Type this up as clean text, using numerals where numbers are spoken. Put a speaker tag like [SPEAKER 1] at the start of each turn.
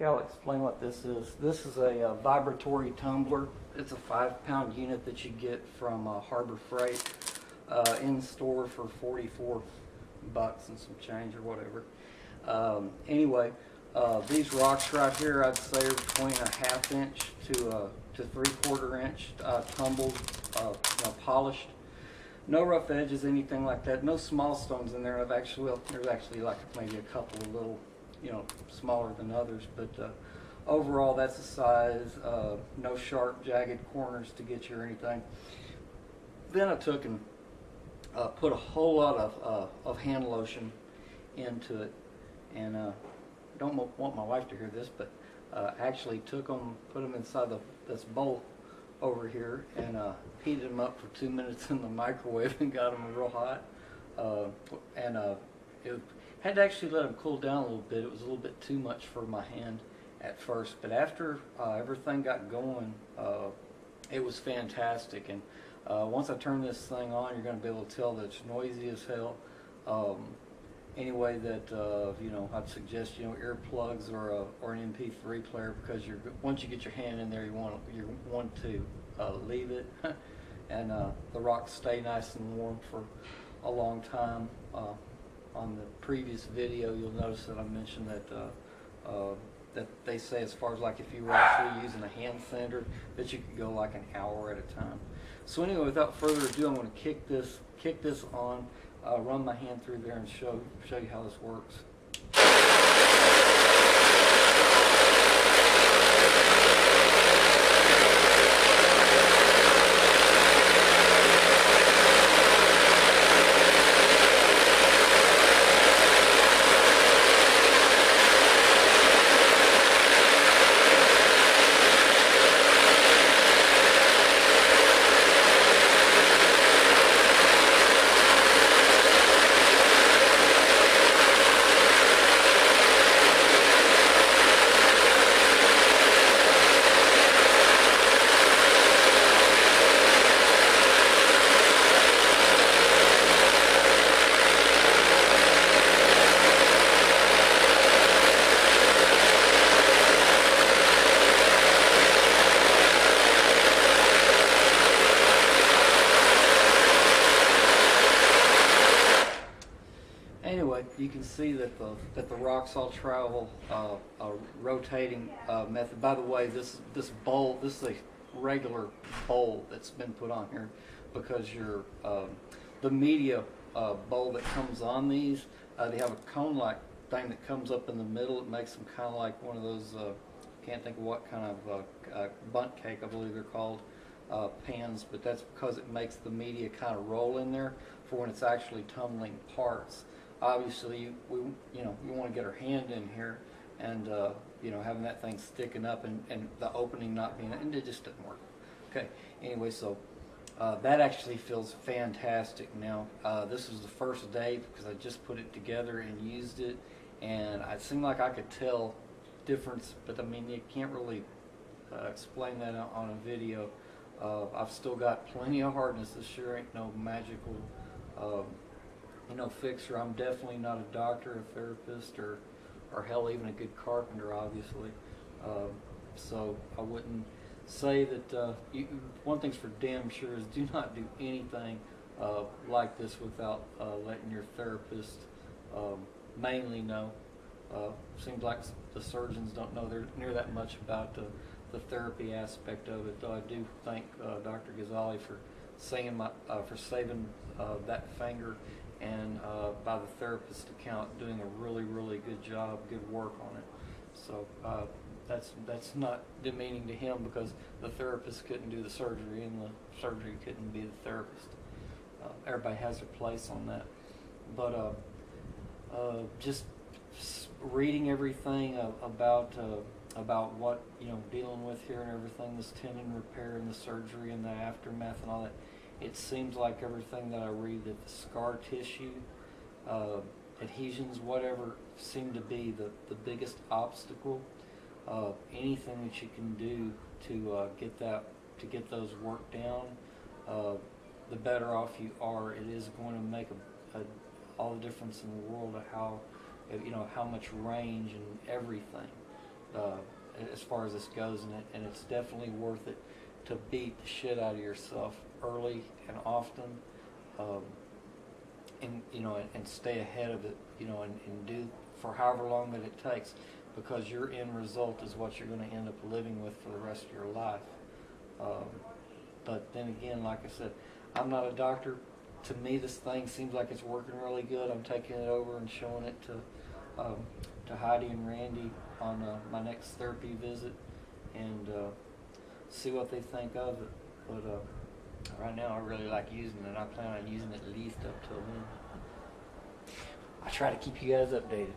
[SPEAKER 1] Okay, I'll explain what this is. This is a vibratory tumbler. It's a 5-pound unit that you get from Harbor Freight in store for 44 bucks and some change or whatever. Anyway, these rocks right here, I'd say are between a 1/2 inch to 3/4 inch tumbled, polished. No rough edges, anything like that. No small stones in there. There's actually like maybe a couple of little, smaller than others, but overall that's the size. No sharp, jagged corners to get you or anything. Then I took and put a whole lot of hand lotion into it, and don't want my wife to hear this, but actually took them, put them inside this bolt over here, and heated them up for 2 minutes in the microwave and got them real hot. It had to actually let them cool down a little bit. It was a little bit too much for my hand at first, but after everything got going, it was fantastic. And once I turn this thing on, you're going to be able to tell that it's noisy as hell. Anyway, I'd suggest earplugs or an MP3 player, because once you get your hand in there, you want to leave it, and the rocks stay nice and warm for a long time. On the previous video, you'll notice that I mentioned that they say, as far as like if you were actually using a hand sander, that you could go like an hour at a time. So anyway, without further ado, I'm going to kick this on, run my hand through there, and show you how this works. Anyway, you can see that the rocks all travel a rotating method. By the way, this bowl, this is a regular bowl that's been put on here because the media bowl that comes on these, they have a cone-like thing that comes up in the middle. It makes them kind of like one of those, can't think of what kind of bundt cake, I believe they're called, pans, but that's because it makes the media kind of roll in there for when it's actually tumbling parts. Obviously, you want to get our hand in here, and having that thing sticking up and the opening not being, and it just didn't work. Okay. Anyway, so that actually feels fantastic now. This was the first day because I just put it together and used it, and it seemed like I could tell difference, but I mean, you can't really explain that on a video. I've still got plenty of hardness. This sure ain't no magical fixer. I'm definitely not a doctor, a therapist, or hell, even a good carpenter, obviously. So I wouldn't say that. One thing's for damn sure is do not do anything like this without letting your therapist mainly know. Seems like the surgeons don't know near that much about the therapy aspect of it. Though I do thank Dr. Ghazali for saving that finger, and by the therapist's account, doing a really, really good job, good work on it. So that's not demeaning to him, because the therapist couldn't do the surgery, and the surgery couldn't be the therapist. Everybody has their place on that. But just reading everything about what dealing with here and everything, this tendon repair and the surgery and the aftermath and all that. It seems like everything that I read, that the scar tissue, adhesions, whatever, seem to be the biggest obstacle. Anything that you can do to get those worked down, the better off you are. It is going to make all the difference in the world of how much range and everything. as far as this goes, and it's definitely worth it to beat the shit out of yourself early and often, and and stay ahead of it, and do for however long that it takes, because your end result is what you're going to end up living with for the rest of your life. But then again, like I said, I'm not a doctor. To me, this thing seems like it's working really good. I'm taking it over and showing it to Heidi and Randy on my next therapy visit, and see what they think of it. But right now, I really like using it. I plan on using it at least up till then. I try to keep you guys updated.